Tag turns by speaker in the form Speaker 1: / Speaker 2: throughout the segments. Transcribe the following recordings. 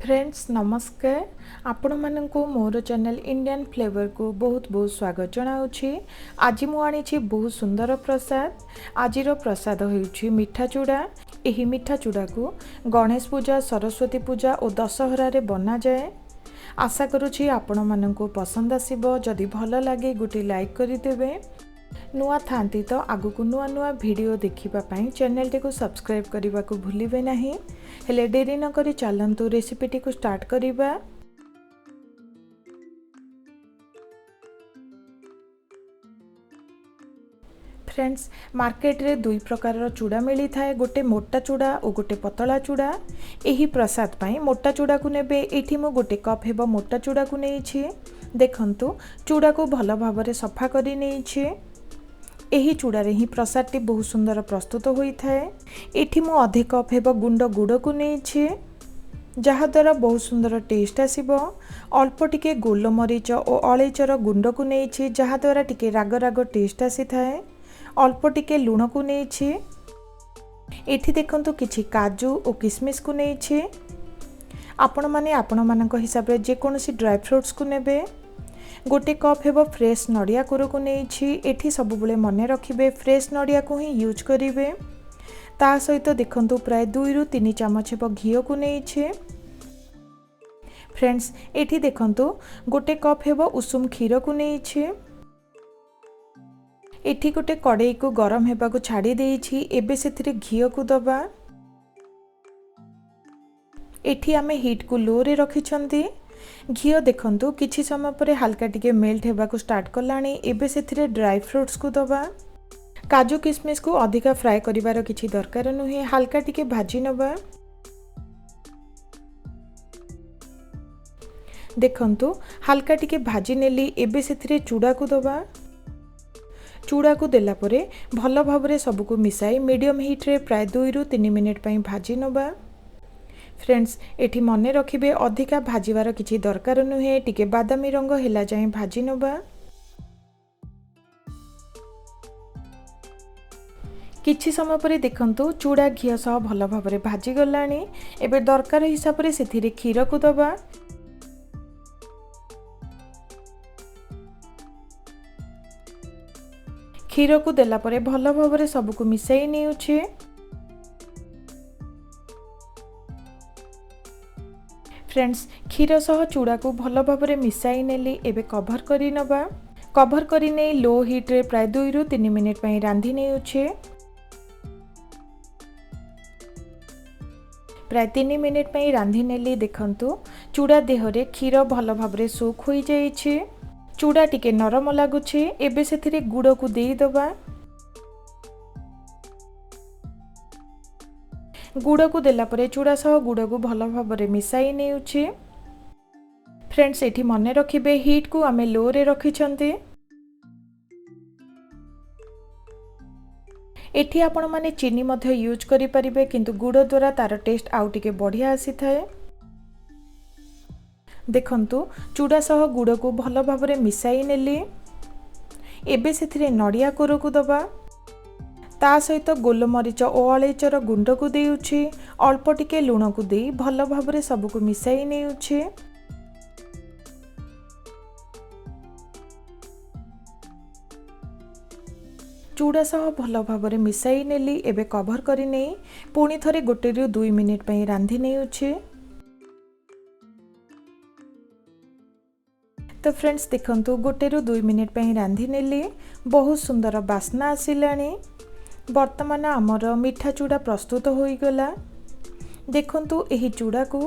Speaker 1: Friends नमस्कार आपण मानकु मोर channel Indian flavour को बहुत बहुत स्वागत जनाऊँगी। आज मुझे बहुत सुंदर प्रसाद। आजिर प्रसाद होउछि मिठा चूड़ा। यही मिठा चूड़ा को गणेश पूजा, सरस्वती पूजा और दशहरा रे बना जाए। आशा करुछि आपण मानकु पसंद आसीबो। जदि भल लगे गोटे लाइक करदेवे। नुआ थांती तो आगु नुआ नुआ वीडियो देखिबा पई चैनल टी को सब्सक्राइब करने को भूलिबे नहीं। हेले डेरी न करी चलंतु रेसिपी टी को स्टार्ट करिबा। फ्रेंड्स मार्केट रे दुई प्रकार चूड़ा मिली थाए, गोटे मोटा चूड़ा और गोटे पतला चूड़ा। यही प्रसाद पाई मोटा चूड़ा को नेबे। एठी मो गोटे कप हेबो मोटा चूड़ा को नेइछि। देखंतु चूड़ा को भल भाबरे सफा करी नेइछि। एही चूड़ा रे ही प्रसाद टी बहुत सुंदर प्रस्तुत होई थाए। एठी मो आधे कप हेबो गुंड गुड़ को नेइछि, जहा द्वारा बहुत सुंदर टेस्ट आसीबो। अल्प टिके गोलमरीच और अलैचर गुंड को नेइछि, जहा द्वारा टिके राग राग टेस्ट आसी थाए। अल्प टिके लूण को नेइछि। एठी देखंतु किछि काजू और किशमिश को नेइछि। आपण माने आपण मानक हिसाब रे जे कोनोसी ड्राई फ्रूट्स को नेबे। गोटे कप हेबो फ्रेश नड़िया कोर को नेइछि। एठी सब बुले मने रखिबे फ्रेश नड़िया को ही यूज करिवे। ता सहित देखंतु प्राय 2 रु 3 चमच हेबो घी को नेइछि। फ्रेंड्स एठी देखंतु गोटे कप हेबो उषुम क्षीर को नेइछि। एठी गोटे कड़ाई को गरम हेबा को छाड़ी देइछि। एबे सेथिरे घी को दबा। एठी आमे हीट को लो रे रखिछंती। घी देखंतु किछि समय पर हल्का टिके मेल्ट हेबा को स्टार्ट कलानी। एबे सेथिरे ड्राई फ्रूट्स को दबा। काजू किशमिश को अधिका फ्राई करिवार किछि दरकार नुहे, हल्का टिके भाजी नबा। देखंतु हल्का टिके भाजी नेली। एबे सेथिरे चूड़ा को दबा। चूड़ा को देला परे भल भाबरे सब को मिसाई मीडियम हीट रे प्राय 2 रु 3 मिनिट पई भाजी नबा। फ्रेंड्स एठी मने रखिबे अधिका भाजीवार किछि दरकार नुहे, टिके बादामी रंग हेला जाए भाजी नबा। किछि समय परे देखंतु चूड़ा घी सह भल भाबरे भाजी गलानी। एबे दरकार हिसाब रे सेथिरे क्षीर को दबा। क्षीर को देला परे भल भाबरे सब को मिसाई नेउछि। फ्रेंड्स क्षीर सह चूड़ा को भल भाबरे मिसाई नेली। एबे कभर करी नबा। कभर करी नै लो हीट रे प्राय 2 रु 3 मिनिट पई रांधी नेउछि। प्राय 3 मिनिट पई रांधी नेली। देखंतु चूड़ा देह रे क्षीर भल भाबरे सोख होई जाईछि। चूड़ा टिके नरम लागुछि। एबे सेथिरे गुड़ को देई दबा। गुड़ को देला परे चूड़ा सह गुड़ को भल भाबरे मिसाई नेउछि। फ्रेंड्स एठी मने रखिबे हीट को आमे लो रे रखिछंती। एठी आपण माने चीनी मध्य यूज करि परिबे, किंतु गुड़ द्वारा तार टेस्ट आउ टिके बढ़िया आसी थाए। देखंतु चूड़ा सह गुड़ को भल भाबरे मिसाई नेली। एबे सेथिरे नड़िया कोर को दबा। ता सहित गोलमरीच और अलैचर गुंड को देउछि। अल्प टिके लूण को दे भल भाबरे सब को मिसाई नेउछि। चूड़ा सह भल भाबरे मिसाई नेली। एबे कभर करी नै पुणी थरे 1 रु 2 मिनिट पई रांधी नेउछि। तो फ्रेंड्स देखंतु 1 रु 2 मिनिट पई रांधी नेली। बहुत सुंदर बास्ना आसिलानी। वर्तमान आमर मिठा चूड़ा प्रस्तुत होई गला। देखंतु एही चूड़ा को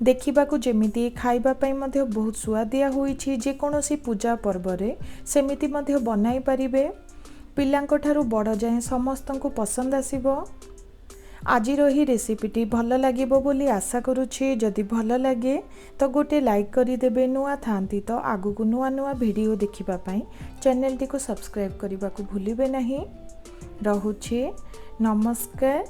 Speaker 1: देखिबा को जेमिति खाइबा पई मध्य बहुत सुआदिया होईछि। जे कोनोसी पूजा पर्व रे सेमिति मध्य बनाई परिबे। पिलांको ठारू बड़ जाए समस्तन को पसंद आसीबो। आजिर ही रेसिपीटी भल लागिबो बोली आशा करुछि। जदि भल लगे तो गोटे लाइक करी देबे। नुआ थांती तो आगु नुआ नुआ वीडियो देखिबा पई चैनल टी को सब्सक्राइब करने को भूलिबे नहीं। रहुछि नमस्कार।